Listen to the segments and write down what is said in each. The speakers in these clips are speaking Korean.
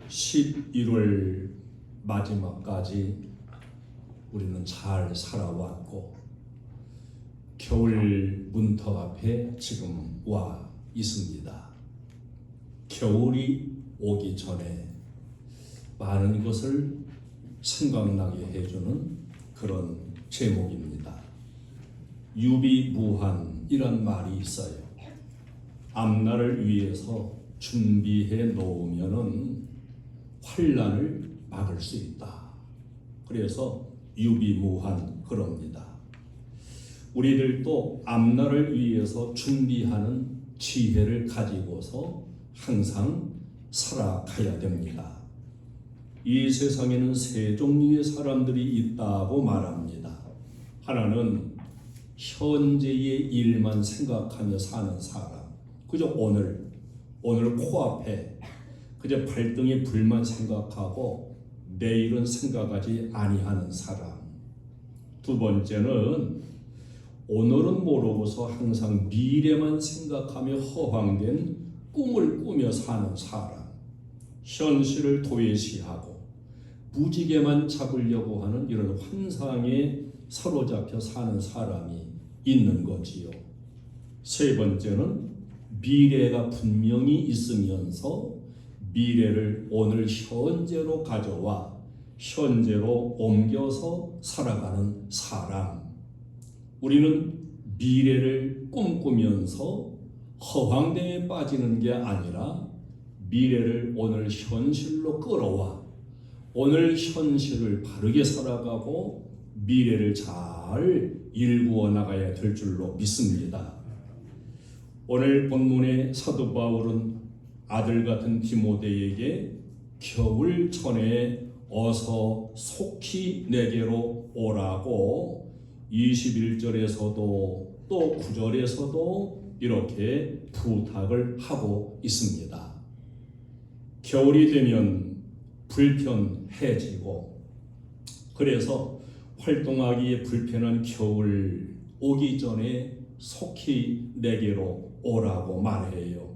11월 마지막까지 우리는 잘 살아왔고 겨울 문턱 앞에 지금 와 있습니다. 겨울이 오기 전에 많은 것을 생각나게 해주는 그런 제목입니다. 유비무환이란 말이 있어요. 앞날을 위해서 준비해 놓으면은 환난을 막을 수 있다. 그래서 유비무환 그럽니다. 우리들도 앞날을 위해서 준비하는 지혜를 가지고서 항상 살아가야 됩니다. 이 세상에는 세 종류의 사람들이 있다고 말합니다. 하나는 현재의 일만 생각하며 사는 사람, 그저 오늘 코앞에 그저 발등에 불만 생각하고 내일은 생각하지 아니하는 사람. 두 번째는 오늘은 모르고서 항상 미래만 생각하며 허황된 꿈을 꾸며 사는 사람. 현실을 도외시하고 무지개만 잡으려고 하는 이런 환상에 사로잡혀 사는 사람이 있는 거지요. 세 번째는 미래가 분명히 있으면서 미래를 오늘 현재로 가져와 현재로 옮겨서 살아가는 사람. 우리는 미래를 꿈꾸면서 허황됨에 빠지는 게 아니라 미래를 오늘 현실로 끌어와 오늘 현실을 바르게 살아가고 미래를 잘 일구어 나가야 될 줄로 믿습니다. 오늘 본문의 사도 바울은 아들 같은 디모데에게 겨울 전에 어서 속히 내게로 오라고 21절에서도 또 9절에서도 이렇게 부탁을 하고 있습니다. 겨울이 되면 불편해지고 그래서 활동하기에 불편한 겨울 오기 전에 속히 내게로 오라고 말해요.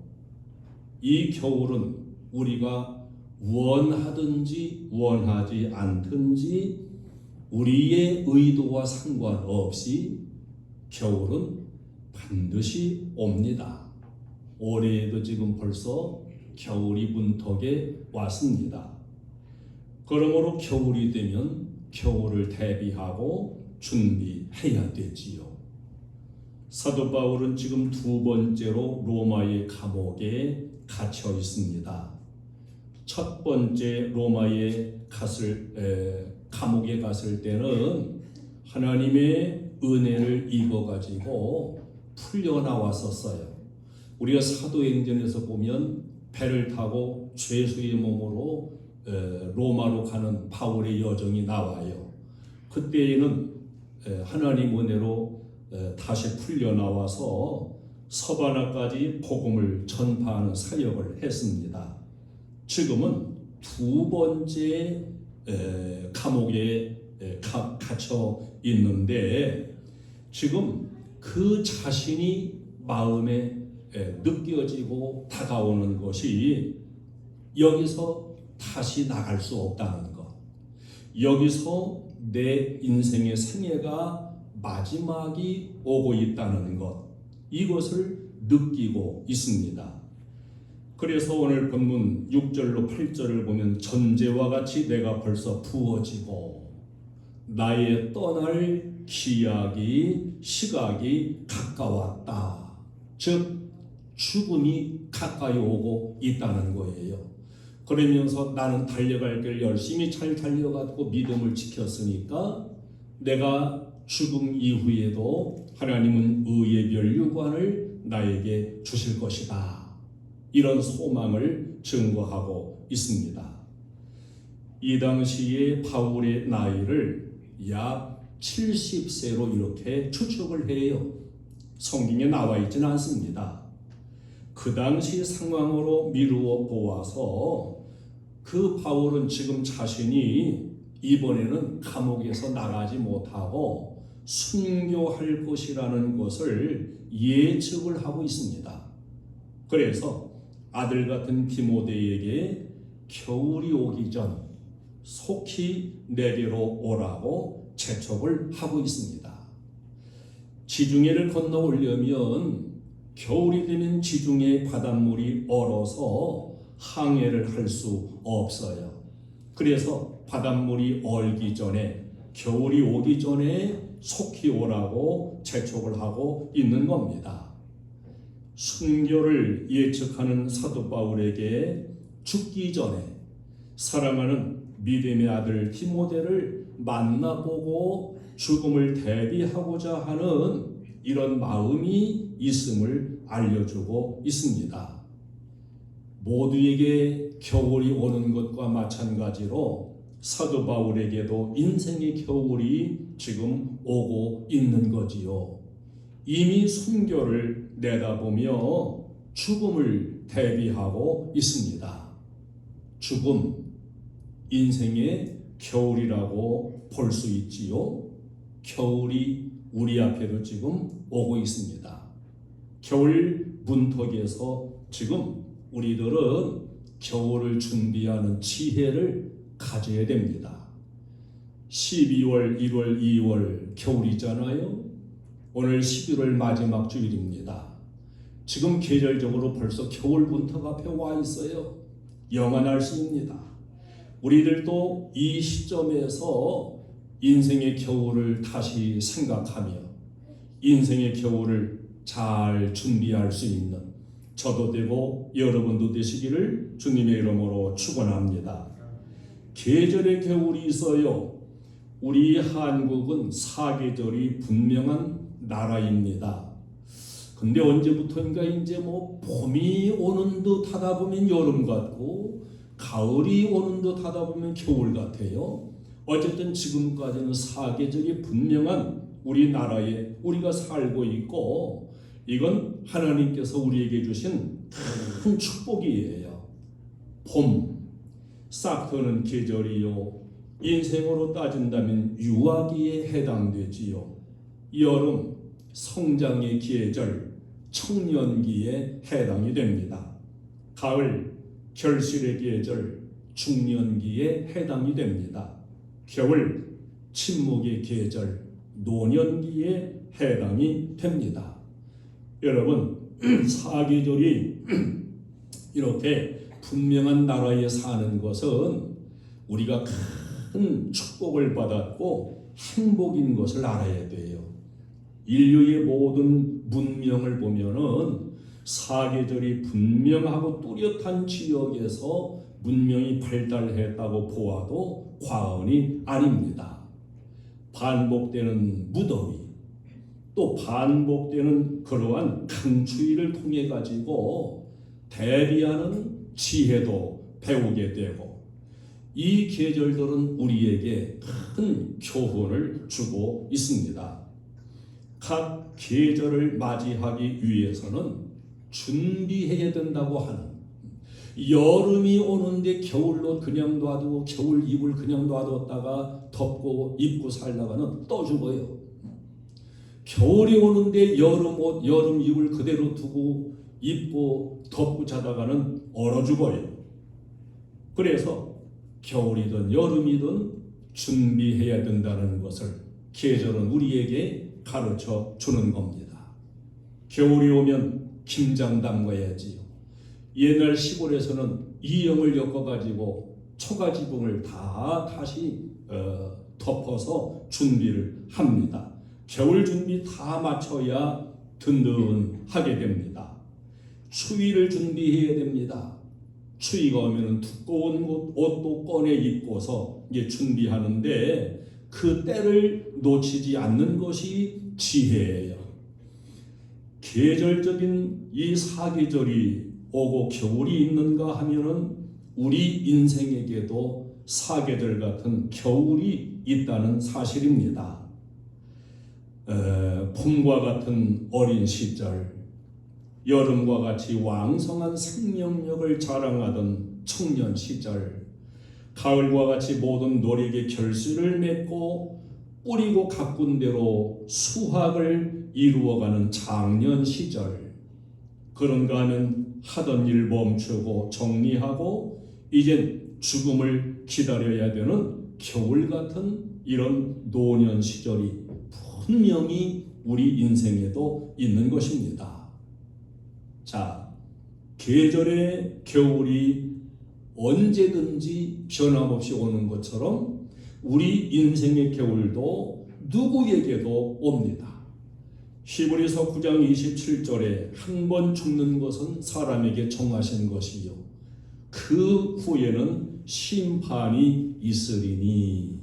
이 겨울은 우리가 원하든지 원하지 않든지 우리의 의도와 상관없이 겨울은 반드시 옵니다. 올해에도 지금 벌써 겨울이 문턱에 왔습니다. 그러므로 겨울이 되면 겨울을 대비하고 준비해야 되지요. 사도 바울은 지금 두 번째로 로마의 감옥에 갇혀 있습니다. 첫 번째 로마의 감옥에 갔을 때는 하나님의 은혜를 입어가지고 풀려나왔었어요. 우리가 사도행전에서 보면 배를 타고 죄수의 몸으로 로마로 가는 바울의 여정이 나와요. 그때에는 하나님 은혜로 다시 풀려나와서 서바나까지 복음을 전파하는 사역을 했습니다. 지금은 두 번째 감옥에 갇혀 있는데 지금 그 자신이 마음에 느껴지고 다가오는 것이 여기서 다시 나갈 수 없다는 것, 여기서 내 인생의 생애가 마지막이 오고 있다는 것, 이것을 느끼고 있습니다. 그래서 오늘 본문 6절로 8절을 보면 전제와 같이 내가 벌써 부어지고 나의 떠날 시각이 가까웠다. 즉 죽음이 가까이 오고 있다는 거예요. 그러면서 나는 달려갈 길 열심히 잘 달려가고 믿음을 지켰으니까 내가 죽음 이후에도 하나님은 의의 면류관을 나에게 주실 것이다. 이런 소망을 증거하고 있습니다. 이 당시에 바울의 나이를 약 70세로 이렇게 추측을 해요. 성경에 나와 있지는 않습니다. 그 당시 상황으로 미루어 보아서 그 바울은 지금 자신이 이번에는 감옥에서 나가지 못하고 순교할 것이라는 것을 예측을 하고 있습니다. 그래서 아들 같은 디모데에게 겨울이 오기 전 속히 내게로 오라고 재촉을 하고 있습니다. 지중해를 건너 오려면 겨울이 되면 지중해 바닷물이 얼어서 항해를 할 수 없어요. 그래서 바닷물이 얼기 전에, 겨울이 오기 전에 속히 오라고 재촉을 하고 있는 겁니다. 순교를 예측하는 사도 바울에게 죽기 전에 사랑하는 믿음의 아들 디모데를 만나보고 죽음을 대비하고자 하는 이런 마음이 있음을 알려주고 있습니다. 모두에게 겨울이 오는 것과 마찬가지로 사도 바울에게도 인생의 겨울이 지금 오고 있는 거지요. 이미 순교를 내다보며 죽음을 대비하고 있습니다. 죽음, 인생의 겨울이라고 볼 수 있지요. 겨울이 우리 앞에도 지금 오고 있습니다. 겨울 문턱에서 지금 우리들은 겨울을 준비하는 지혜를 가져야 됩니다. 12월, 1월, 2월 겨울이잖아요. 오늘 11월 마지막 주일입니다. 지금 계절적으로 벌써 겨울 문턱 앞에 와 있어요. 영하 날씨입니다. 우리들도 이 시점에서 인생의 겨울을 다시 생각하며 인생의 겨울을 잘 준비할 수 있는 저도 되고 여러분도 되시기를 주님의 이름으로 축원합니다. 계절의 겨울이 있어요. 우리 한국은 사계절이 분명한 나라입니다. 근데 언제부터인가 이제 봄이 오는 듯 하다 보면 여름 같고 가을이 오는 듯 하다 보면 겨울 같아요. 어쨌든 지금까지는 사계절이 분명한 우리나라에 우리가 살고 있고 이건 하나님께서 우리에게 주신 큰 축복이에요. 봄, 싹 트는 계절이요. 인생으로 따진다면 유아기에 해당되지요. 여름, 성장의 계절, 청년기에 해당이 됩니다. 가을, 결실의 계절, 중년기에 해당이 됩니다. 겨울, 침묵의 계절, 노년기에 해당이 됩니다. 여러분, 사계절이 이렇게 분명한 나라에 사는 것은 우리가 큰 축복을 받았고 행복인 것을 알아야 돼요. 인류의 모든 문명을 보면은 사계절이 분명하고 뚜렷한 지역에서 문명이 발달했다고 보아도 과언이 아닙니다. 반복되는 무더위, 또 반복되는 그러한 강추위를 통해 가지고 대비하는 지혜도 배우게 되고 이 계절들은 우리에게 큰 교훈을 주고 있습니다. 각 계절을 맞이하기 위해서는 준비해야 된다고 하는, 여름이 오는데 겨울로 그냥 놔두고 겨울 이불 그냥 놔뒀다가 덮고 입고 살다가는 또 죽어요. 겨울이 오는데 여름 옷, 여름 이불 그대로 두고 입고 덮고 자다가는 얼어 죽어요. 그래서 겨울이든 여름이든 준비해야 된다는 것을 계절은 우리에게 가르쳐 주는 겁니다. 겨울이 오면 김장 담가야지요. 옛날 시골에서는 이영을 엮어가지고 초가지붕을 다 다시 덮어서 준비를 합니다. 겨울 준비 다 마쳐야 든든하게 됩니다. 추위를 준비해야 됩니다. 추위가 오면 두꺼운 옷도 꺼내 입고서 이제 준비하는데 그 때를 놓치지 않는 것이 지혜예요. 계절적인 이 사계절이 오고 겨울이 있는가 하면은 우리 인생에게도 사계절 같은 겨울이 있다는 사실입니다. 봄과 같은 어린 시절, 여름과 같이 왕성한 생명력을 자랑하던 청년 시절, 가을과 같이 모든 노력의 결실을 맺고 뿌리고 가꾼 대로 수확을 이루어가는 장년 시절, 그런가 하면 하던 일 멈추고 정리하고 이젠 죽음을 기다려야 되는 겨울 같은 이런 노년 시절이 분명히 우리 인생에도 있는 것입니다. 자, 계절의 겨울이 언제든지 변함없이 오는 것처럼 우리 인생의 겨울도 누구에게도 옵니다. 히브리서 9장 27절에 한 번 죽는 것은 사람에게 정하신 것이요 그 후에는 심판이 있으리니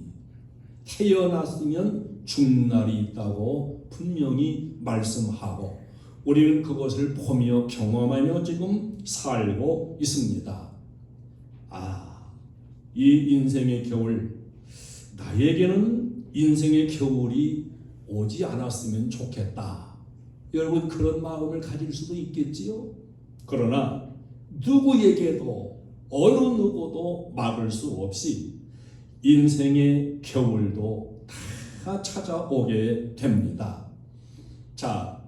태어났으면 죽는 날이 있다고 분명히 말씀하고 우리는 그것을 보며 경험하며 지금 살고 있습니다. 이 인생의 겨울, 나에게는 인생의 겨울이 오지 않았으면 좋겠다. 여러분 그런 마음을 가질 수도 있겠지요. 그러나 누구에게도 어느 누구도 막을 수 없이 인생의 겨울도 다 찾아오게 됩니다. 자,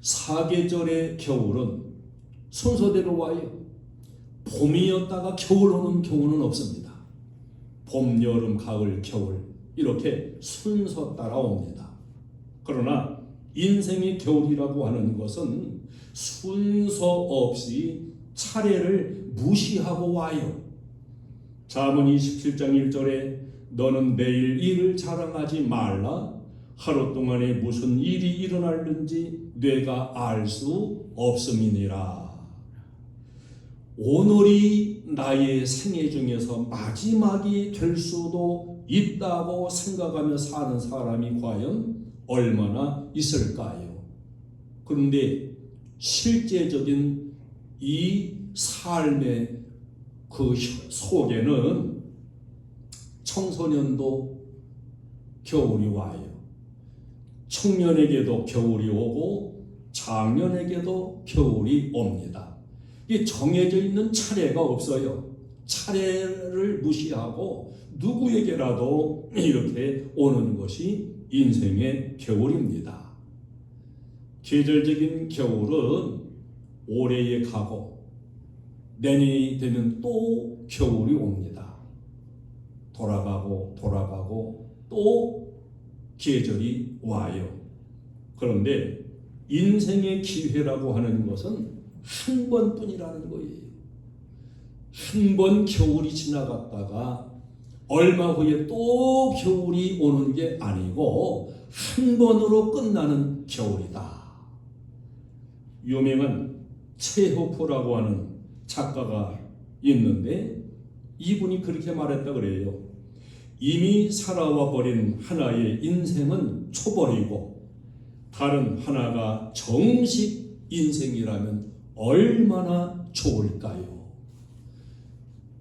사계절의 겨울은 순서대로 와요. 봄이었다가 겨울 오는 경우는 없습니다. 봄, 여름, 가을, 겨울 이렇게 순서 따라 옵니다. 그러나 인생의 겨울이라고 하는 것은 순서 없이 차례를 무시하고 와요. 잠언 27장 1절에 너는 내일 일을 자랑하지 말라. 하루 동안에 무슨 일이 일어날는지 뇌가 알 수 없음이니라. 오늘이 나의 생애 중에서 마지막이 될 수도 있다고 생각하며 사는 사람이 과연 얼마나 있을까요? 그런데 실제적인 이 삶의 그 속에는 청소년도 겨울이 와요. 청년에게도 겨울이 오고 장년에게도 겨울이 옵니다. 이 정해져 있는 차례가 없어요. 차례를 무시하고 누구에게라도 이렇게 오는 것이 인생의 겨울입니다. 계절적인 겨울은 올해에 가고 내년이 되면 또 겨울이 옵니다. 돌아가고 또 계절이 와요. 그런데 인생의 기회라고 하는 것은 한 번뿐이라는 거예요. 한 번 겨울이 지나갔다가 얼마 후에 또 겨울이 오는 게 아니고 한 번으로 끝나는 겨울이다. 유명한 체호프라고 하는 작가가 있는데 이분이 그렇게 말했다 그래요. 이미 살아와 버린 하나의 인생은 초벌이고 다른 하나가 정식 인생이라면 얼마나 좋을까요?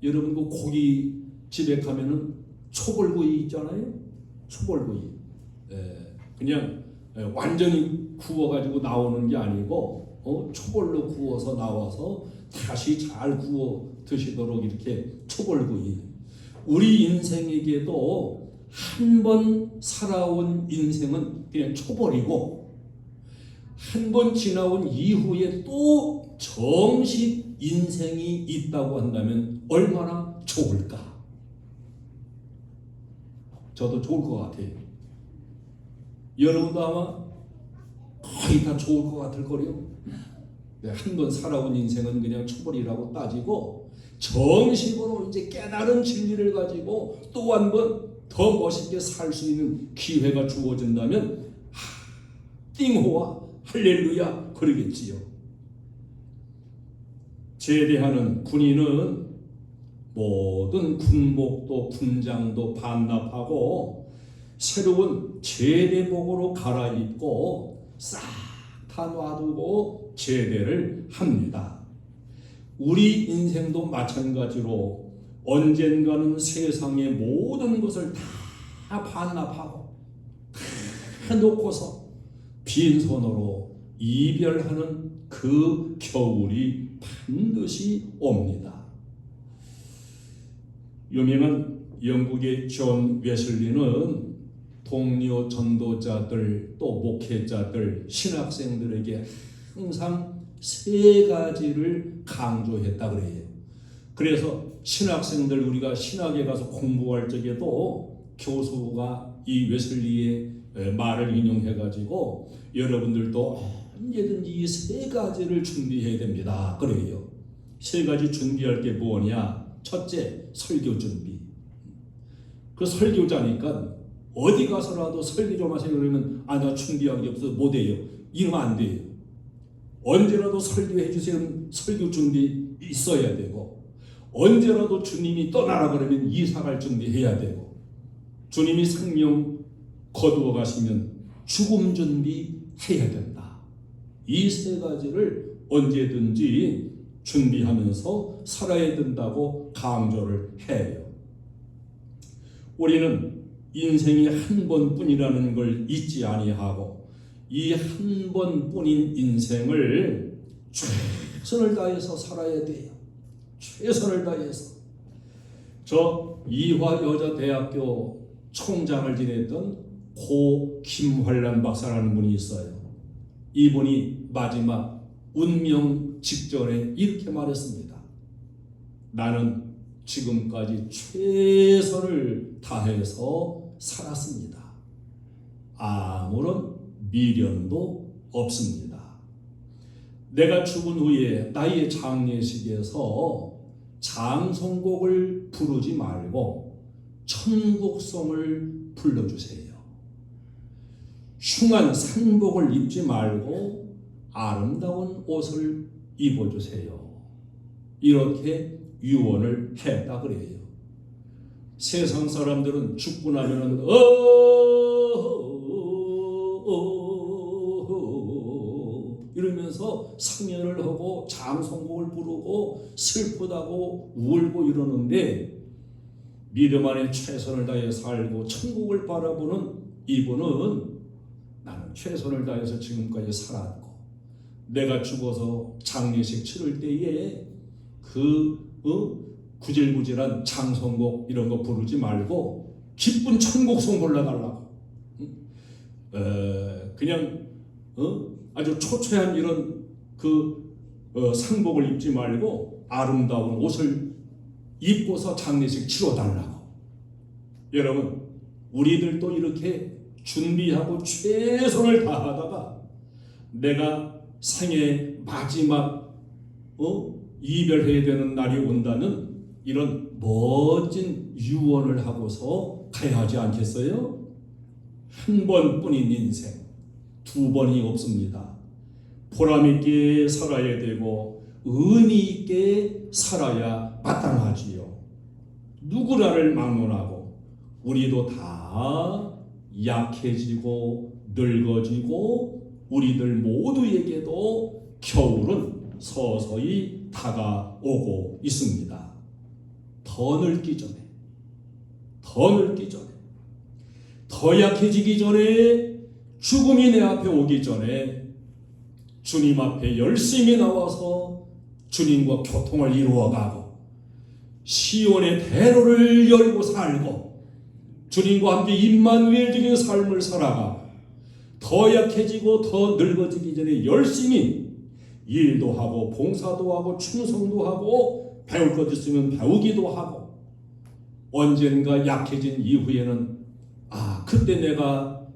여러분 그 고기 집에 가면은 초벌구이 있잖아요. 초벌구이. 그냥 완전히 구워가지고 나오는 게 아니고 초벌로 구워서 나와서 다시 잘 구워 드시도록 이렇게 초벌구이. 우리 인생에게도 한 번 살아온 인생은 그냥 초벌이고 한 번 지나온 이후에 또 정식 인생이 있다고 한다면 얼마나 좋을까? 저도 좋을 것 같아요. 여러분도 아마 거의 다 좋을 것 같을 거요. 한 번 살아온 인생은 그냥 초벌이라고 따지고 정식으로 이제 깨달은 진리를 가지고 또 한 번 더 멋있게 살 수 있는 기회가 주어진다면 띵호와 할렐루야 그러겠지요. 제대하는 군인은 모든 군복도 군장도 반납하고 새로운 제대복으로 갈아입고 싹 다 놔두고 제대를 합니다. 우리 인생도 마찬가지로 언젠가는 세상의 모든 것을 다 반납하고 다 놓고서 빈손으로 이별하는 그 겨울이 반드시 옵니다. 유명한 영국의 존 웨슬리는 동료 전도자들 또 목회자들 신학생들에게 항상 세 가지를 강조했다 그래요. 그래서 신학생들 우리가 신학에 가서 공부할 적에도 교수가 이 웨슬리의 말을 인용해 가지고 여러분들도 언제든지 이 세 가지를 준비해야 됩니다. 그래요. 세 가지 준비할 게 뭐냐? 첫째, 설교 준비. 그 설교자니까 어디 가서라도 설교 좀 하세요 그러면 나 준비한 게 없어서 못해요. 이러면 안 돼요. 언제라도 설교해 주세요. 설교 준비 있어야 되고, 언제라도 주님이 떠나라 그러면 이사 갈 준비해야 되고, 주님이 생명 거두어 가시면 죽음 준비해야 된다. 이 세 가지를 언제든지 준비하면서 살아야 된다고 강조를 해요. 우리는 인생이 한 번뿐이라는 걸 잊지 아니하고 이 한 번뿐인 인생을 최선을 다해서 살아야 돼요. 최선을 다해서. 저 이화여자대학교 총장을 지냈던 고 김환란 박사라는 분이 있어요. 이분이 마지막 운명 직전에 이렇게 말했습니다. 나는 지금까지 최선을 다해서 살았습니다. 아무런 미련도 없습니다. 내가 죽은 후에 나의 장례식에서 장송곡을 부르지 말고 천국송을 불러주세요. 흉한 상복을 입지 말고 아름다운 옷을 입어주세요. 이렇게 유언을 했다 그래요. 세상 사람들은 죽고 나면은 이러면서 상연을 하고 장송곡을 부르고 슬프다고 울고 이러는데, 믿음 안에 최선을 다해 살고 천국을 바라보는 이분은 나는 최선을 다해서 지금까지 살았고 내가 죽어서 장례식 치를 때에 구질구질한 장송곡 이런 거 부르지 말고 기쁜 천국송 불러달라고. 그냥 아주 초췌한 이런 상복을 입지 말고 아름다운 옷을 입고서 장례식 치러달라고. 여러분, 우리들도 이렇게 준비하고 최선을 다하다가 내가 생애 마지막 이별해야 되는 날이 온다는 이런 멋진 유언을 하고서 가야 하지 않겠어요? 한 번뿐인 인생, 두 번이 없습니다. 보람 있게 살아야 되고 의미 있게 살아야 마땅하지요. 누구나를 막론하고 우리도 다 약해지고 늙어지고 우리들 모두에게도 겨울은 서서히 다가오고 있습니다. 더 늙기 전에, 더 약해지기 전에, 죽음이 내 앞에 오기 전에 주님 앞에 열심히 나와서 주님과 교통을 이루어가고 시온의 대로를 열고 살고 주님과 함께 임마누엘적인 삶을 살아가고 더 약해지고 더 늙어지기 전에 열심히 일도 하고 봉사도 하고 충성도 하고 배울 것 있으면 배우기도 하고, 언젠가 약해진 이후에는 그때 내가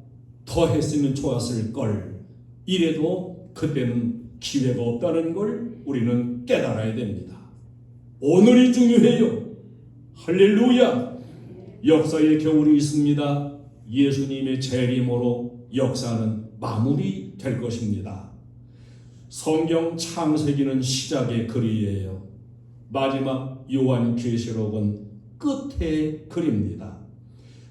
더 했으면 좋았을 걸, 이래도 그때는 기회가 없다는 걸 우리는 깨달아야 됩니다. 오늘이 중요해요. 할렐루야. 역사의 겨울이 있습니다. 예수님의 재림으로 역사는 마무리될 것입니다. 성경 창세기는 시작의 글이에요. 마지막 요한계시록은 끝의 글입니다.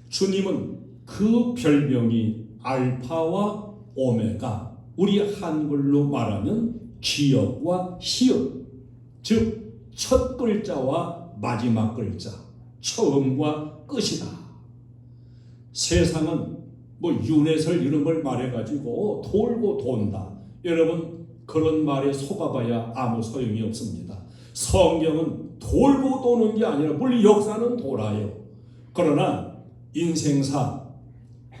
주님은 그 별명이 알파와 오메가, 우리 한글로 말하면 기역과 히읗, 즉 첫 글자와 마지막 글자, 처음과 끝이다. 세상은 윤회설 이런 걸 말해가지고 돌고 돈다. 여러분, 그런 말에 속아봐야 아무 소용이 없습니다. 성경은 돌고 도는 게 아니라, 물론 역사는 돌아요. 그러나 인생사,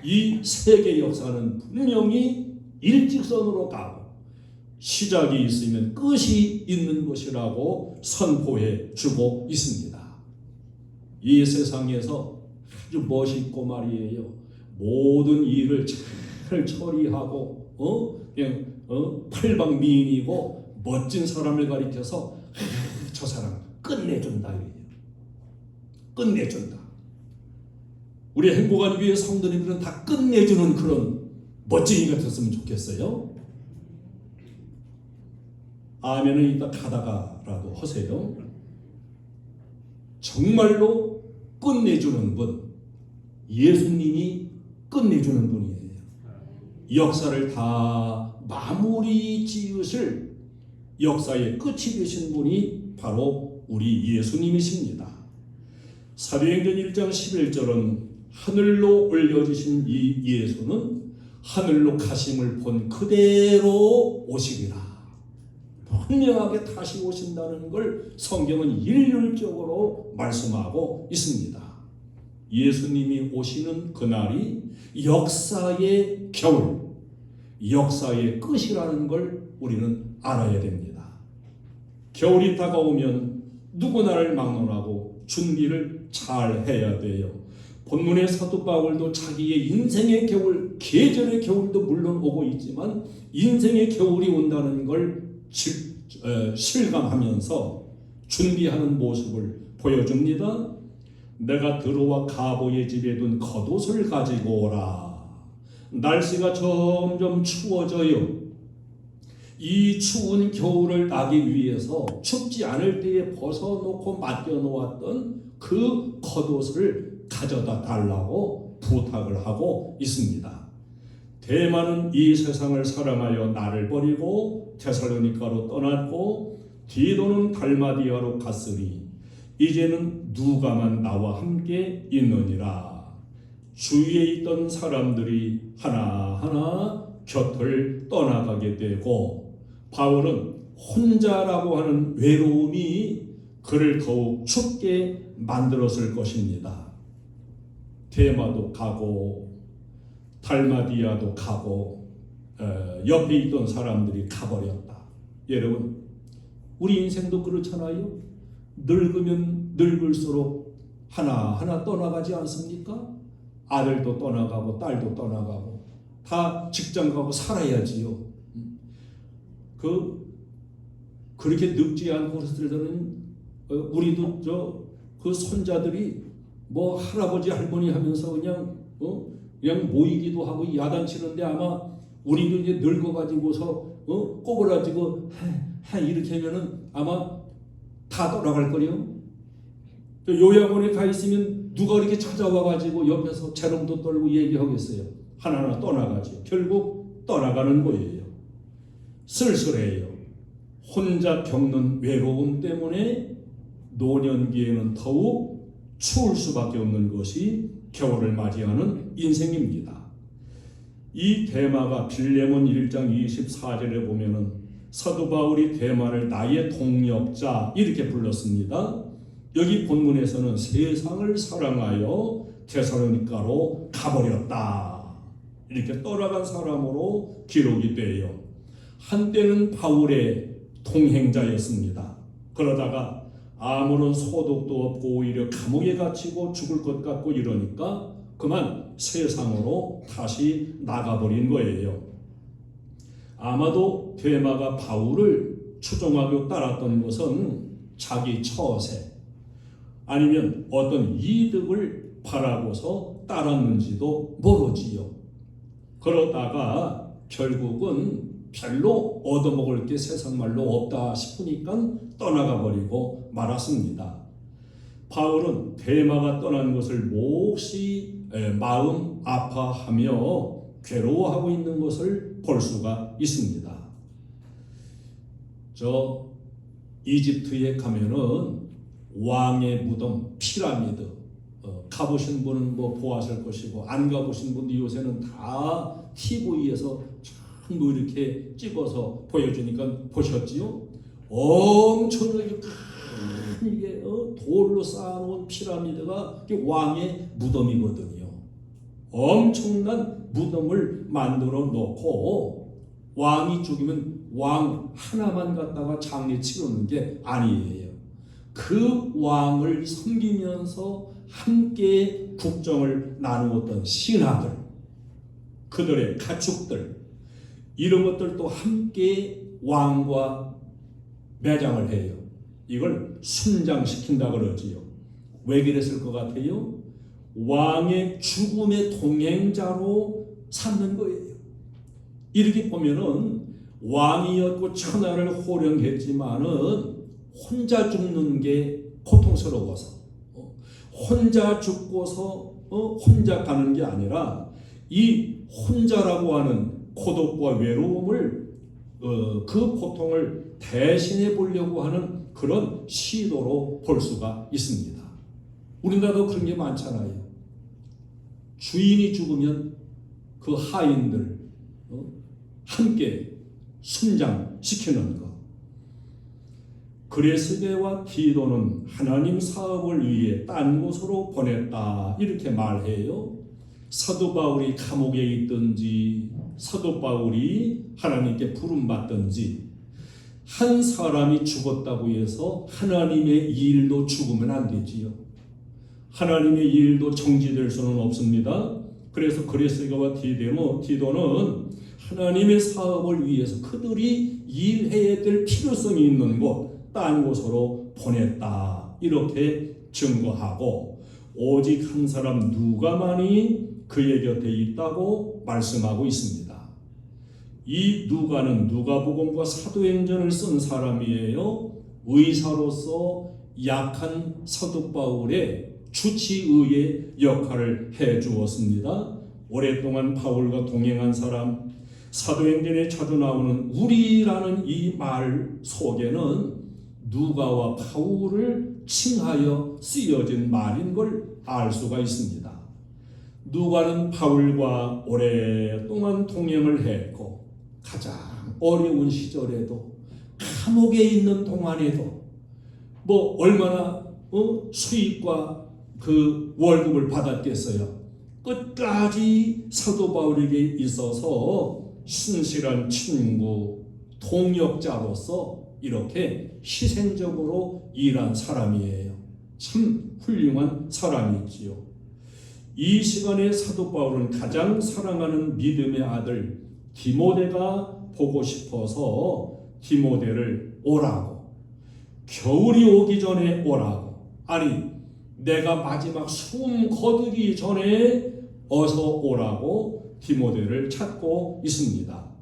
이 세계 역사는 분명히 일직선으로 가고 시작이 있으면 끝이 있는 것이라고 선포해 주고 있습니다. 이 세상에서 아주 멋있고 말이에요. 모든 일을 잘 처리하고 그냥 팔방미인이고 멋진 사람을 가리켜서 저 사람 끝내준다. 끝내준다. 우리 행복한 교회 성도님들은 다 끝내주는 그런 멋쟁이 같았으면 좋겠어요. 아멘은 이따 가다가라도 하세요. 정말로 끝내주는 분, 예수님이 끝내주는 분이에요. 역사를 다 마무리 지으실 역사의 끝이 되신 분이 바로 우리 예수님이십니다. 사도행전 1장 11절은 하늘로 올려주신 이 예수는 하늘로 가심을 본 그대로 오시리라. 분명하게 다시 오신다는 걸 성경은 일률적으로 말씀하고 있습니다. 예수님이 오시는 그날이 역사의 겨울, 역사의 끝이라는 걸 우리는 알아야 됩니다. 겨울이 다가오면 누구나를 막론하고 준비를 잘 해야 돼요. 본문의 사도 바울도 자기의 인생의 겨울, 계절의 겨울도 물론 오고 있지만 인생의 겨울이 온다는 걸 실감하면서 준비하는 모습을 보여줍니다. 내가 들어와 가보의 집에 둔 겉옷을 가지고 오라. 날씨가 점점 추워져요. 이 추운 겨울을 나기 위해서 춥지 않을 때에 벗어놓고 맡겨놓았던 그 겉옷을 가져다 달라고 부탁을 하고 있습니다. 대마는 이 세상을 사랑하여 나를 버리고 데살로니가로 떠났고 디도는 달마디아로 갔으니 이제는 누가만 나와 함께 있느니라. 주위에 있던 사람들이 하나하나 곁을 떠나가게 되고 바울은 혼자라고 하는 외로움이 그를 더욱 춥게 만들었을 것입니다. 데마도 가고 달마디아도 가고 옆에 있던 사람들이 가버렸다. 여러분, 우리 인생도 그렇잖아요. 늙으면 늙을수록 하나하나 떠나가지 않습니까? 아들도 떠나가고 딸도 떠나가고 다 직장 가고 살아야지요. 그렇게 늙지 않고 그랬을 때는 우리도 그 손자들이 뭐 할아버지 할머니 하면서 그냥 모이기도 하고 야단치는데 아마 우리도 이제 늙어가지고서 꼬부라지고 이렇게 하면은 아마 다 떠나갈 거요. 요양원에 가 있으면 누가 이렇게 찾아와가지고 옆에서 재롱도 떨고 얘기하겠어요. 하나하나 떠나가죠. 결국 떠나가는 거예요. 쓸쓸해요. 혼자 겪는 외로움 때문에 노년기에는 더욱 추울 수밖에 없는 것이 겨울을 맞이하는 인생입니다. 이 데마가 빌레몬 1장 24절에 보면은 사도 바울이 데마를 나의 동역자 이렇게 불렀습니다. 여기 본문에서는 세상을 사랑하여 데살로니가로 가버렸다. 이렇게 떠나간 사람으로 기록이 돼요. 한때는 바울의 동행자였습니다. 그러다가 아무런 소득도 없고 오히려 감옥에 갇히고 죽을 것 같고 이러니까 그만 세상으로 다시 나가버린 거예요. 아마도 데마가 바울을 추종하고 따랐던 것은 자기 처세 아니면 어떤 이득을 바라고서 따랐는지도 모르지요. 그러다가 결국은 별로 얻어먹을 게 세상 말로 없다 싶으니까 떠나가 버리고 말았습니다. 바울은 데마가 떠난 것을 몹시 마음 아파하며 괴로워하고 있는 것을 볼 수가 있습니다. 저 이집트에 가면은 왕의 무덤 피라미드 가보신 분은 뭐 보았을 것이고 안 가보신 분도 요새는 다 TV에서 뭐 이렇게 찍어서 보여주니까 보셨지요? 엄청나게 큰 이게 돌로 쌓아놓은 피라미드가 왕의 무덤이거든요. 엄청난 무덤을 만들어 놓고 왕이 죽으면 왕 하나만 갖다가 장례 치르는 게 아니에요. 그 왕을 섬기면서 함께 국정을 나누었던 신하들, 그들의 가축들, 이런 것들도 함께 왕과 매장을 해요. 이걸 순장시킨다 그러지요. 왜 그랬을 것 같아요? 왕의 죽음의 동행자로 삼는 거예요. 이렇게 보면은 왕이었고 천하를 호령했지만은 혼자 죽는 게 고통스러워서 혼자 죽고서 혼자 가는 게 아니라 이 혼자라고 하는 고독과 외로움을 그 고통을 대신해 보려고 하는 그런 시도로 볼 수가 있습니다. 우리나라도 그런 게 많잖아요. 주인이 죽으면 그 하인들 함께 순장시키는 것. 그레스게와 디도는 하나님 사업을 위해 딴 곳으로 보냈다 이렇게 말해요. 사도 바울이 감옥에 있든지 사도 바울이 하나님께 부름받든지 한 사람이 죽었다고 해서 하나님의 일도 죽으면 안 되지요. 하나님의 일도 정지될 수는 없습니다. 그래서 그레스게와 디도는 하나님의 사업을 위해서 그들이 일해야 될 필요성이 있는 곳 딴 곳으로 보냈다 이렇게 증거하고 오직 한 사람 누가만이 그의 곁에 있다고 말씀하고 있습니다. 이 누가는 누가복음과 사도행전을 쓴 사람이에요. 의사로서 약한 사도 바울의 주치의의 역할을 해 주었습니다. 오랫동안 바울과 동행한 사람, 사도행전에 자주 나오는 우리라는 이 말 속에는 누가와 바울을 칭하여 쓰여진 말인 걸 알 수가 있습니다. 누가는 바울과 오랫동안 동행을 했고 가장 어려운 시절에도 감옥에 있는 동안에도 뭐 얼마나 수입과 그 월급을 받았겠어요. 끝까지 사도 바울에게 있어서 순실한 친구, 동역자로서 이렇게 희생적으로 일한 사람이에요. 참 훌륭한 사람이지요. 이 시간에 사도 바울은 가장 사랑하는 믿음의 아들 디모데가 보고 싶어서 디모데를 오라고, 겨울이 오기 전에 오라고, 아니 내가 마지막 숨 거두기 전에 어서 오라고 디모데를 찾고 있습니다.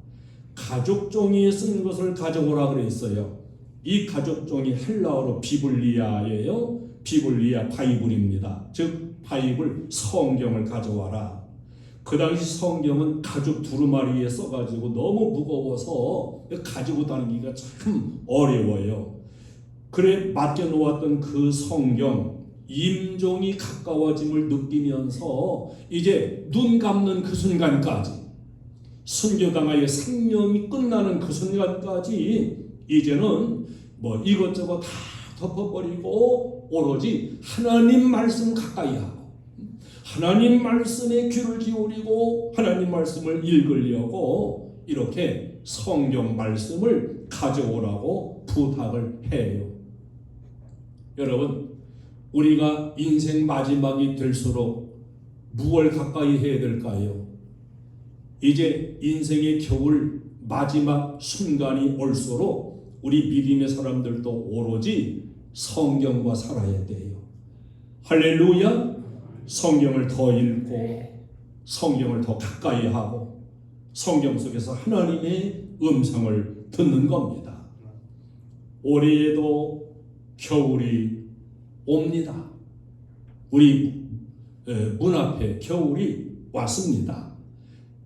가죽종이에 쓴 것을 가져오라 그랬어요. 이 가죽종이 헬라어로 비블리아예요. 비블리아 바이블입니다. 즉 바이블 성경을 가져와라. 그 당시 성경은 가죽 두루마리에 써가지고 너무 무거워서 가지고 다니기가 참 어려워요. 그래 맡겨놓았던 그 성경 임종이 가까워짐을 느끼면서 이제 눈 감는 그 순간까지 순교당하여 생명이 끝나는 그 순간까지 이제는 뭐 이것저것 다 덮어버리고 오로지 하나님 말씀 가까이 하고 하나님 말씀에 귀를 기울이고 하나님 말씀을 읽으려고 이렇게 성경 말씀을 가져오라고 부탁을 해요. 여러분, 우리가 인생 마지막이 될수록 무엇을 가까이 해야 될까요? 이제 인생의 겨울 마지막 순간이 올수록 우리 믿음의 사람들도 오로지 성경과 살아야 돼요. 할렐루야! 성경을 더 읽고 성경을 더 가까이 하고 성경 속에서 하나님의 음성을 듣는 겁니다. 올해에도 겨울이 옵니다. 우리 문 앞에 겨울이 왔습니다.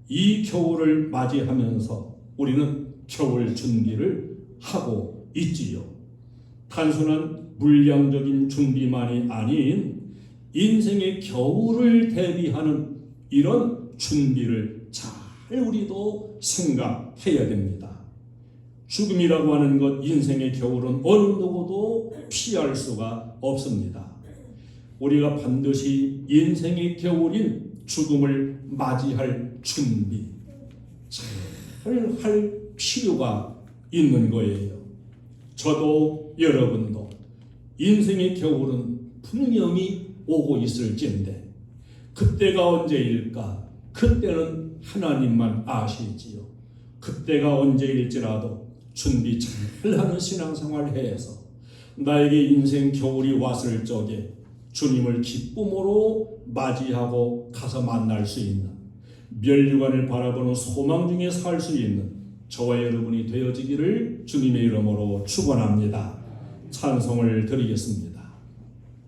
이 겨울을 맞이하면서 우리는 겨울 준비를 하고 있지요. 단순한 물량적인 준비만이 아닌 인생의 겨울을 대비하는 이런 준비를 잘 우리도 생각해야 됩니다. 죽음이라고 하는 것, 인생의 겨울은 어느 누구도 피할 수가 없습니다. 우리가 반드시 인생의 겨울인 죽음을 맞이할 준비 잘 할 필요가 있는 거예요. 저도 여러분도 인생의 겨울은 분명히 오고 있을진데 그때가 언제일까? 그때는 하나님만 아시지요. 그때가 언제일지라도 준비 잘하는 신앙생활 해서 나에게 인생 겨울이 왔을 적에 주님을 기쁨으로 맞이하고 가서 만날 수 있는, 멸류관을 바라보는 소망 중에 살 수 있는 저와 여러분이 되어지기를 주님의 이름으로 축원합니다. 찬송을 드리겠습니다.